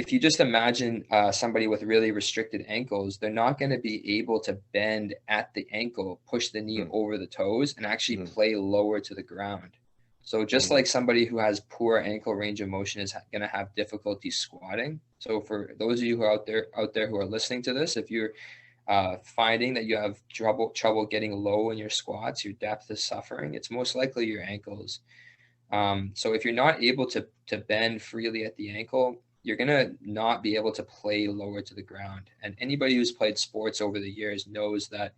if you just imagine somebody with really restricted ankles, they're not going to be able to bend at the ankle, push the knee over the toes, and actually play lower to the ground. So just like somebody who has poor ankle range of motion is going to have difficulty squatting. So for those of you who are out there who are listening to this, if you're finding that you have trouble getting low in your squats, your depth is suffering, it's most likely your ankles. So if you're not able to bend freely at the ankle, you're going to not be able to play lower to the ground. And anybody who's played sports over the years knows that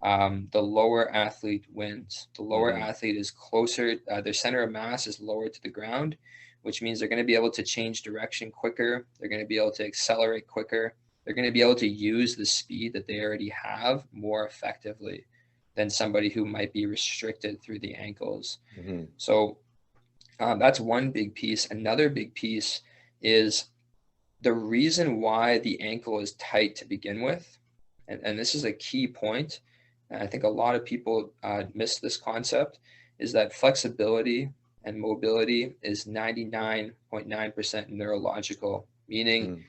the lower athlete wins. The lower athlete is closer, their center of mass is lower to the ground, which means they're going to be able to change direction quicker. They're going to be able to accelerate quicker. They're going to be able to use the speed that they already have more effectively than somebody who might be restricted through the ankles. So that's one big piece. Another big piece is the reason why the ankle is tight to begin with. And this is a key point. And I think a lot of people miss this concept, is that flexibility and mobility is 99.9% neurological, meaning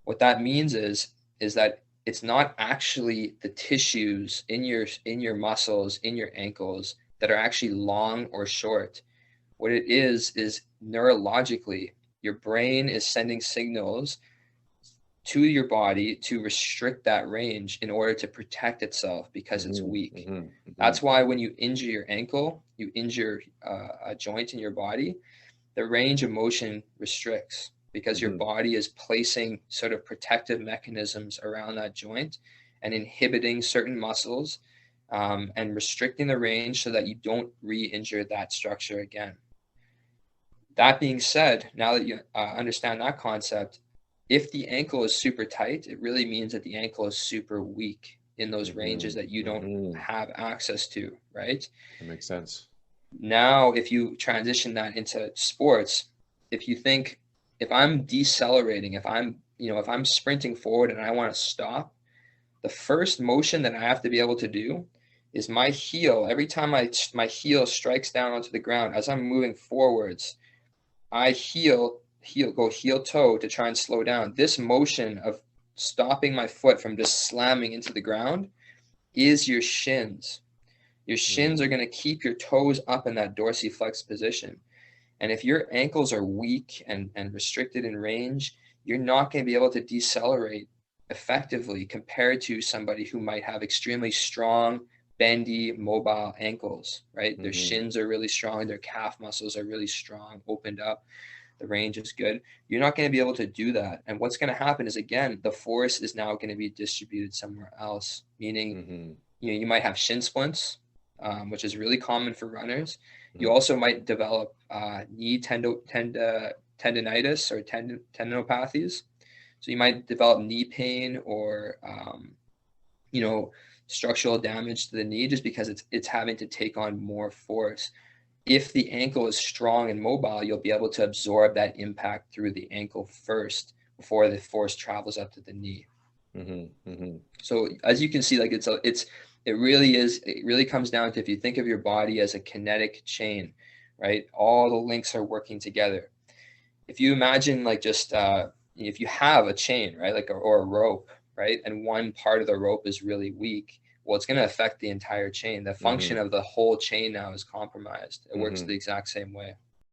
what that means is that it's not actually the tissues in your muscles, in your ankles that are actually long or short. What it is neurologically, your brain is sending signals to your body to restrict that range in order to protect itself because it's weak. That's why when you injure your ankle, you injure a joint in your body, the range of motion restricts because your body is placing sort of protective mechanisms around that joint and inhibiting certain muscles and restricting the range so that you don't re-injure that structure again. That being said, now that you understand that concept, if the ankle is super tight, it really means that the ankle is super weak in those ranges that you don't have access to, right? That makes sense. Now, if you transition that into sports, if you think, if I'm decelerating, if I'm sprinting forward and I want to stop, the first motion that I have to be able to do is my heel. Every time my heel strikes down onto the ground, as I'm moving forwards, I go heel toe to try and slow down. This motion of stopping my foot from just slamming into the ground is your shins. Your shins are going to keep your toes up in that dorsiflex position. And if your ankles are weak and restricted in range, you're not going to be able to decelerate effectively compared to somebody who might have extremely strong, bendy, mobile ankles, right? Their shins are really strong. Their calf muscles are really strong, opened up. The range is good. You're not going to be able to do that. And what's going to happen is, again, the force is now going to be distributed somewhere else, meaning, you might have shin splints, which is really common for runners. You also might develop knee tendinitis or tendinopathies. So you might develop knee pain or, structural damage to the knee just because it's having to take on more force. If the ankle is strong and mobile, you'll be able to absorb that impact through the ankle first before the force travels up to the knee. So as you can see, like it really comes down to, if you think of your body as a kinetic chain, right? All the links are working together. If you imagine like just if you have a chain, right, or a rope, right, and one part of the rope is really weak, well, it's going to affect the entire chain. The function of the whole chain now is compromised. It works the exact same way.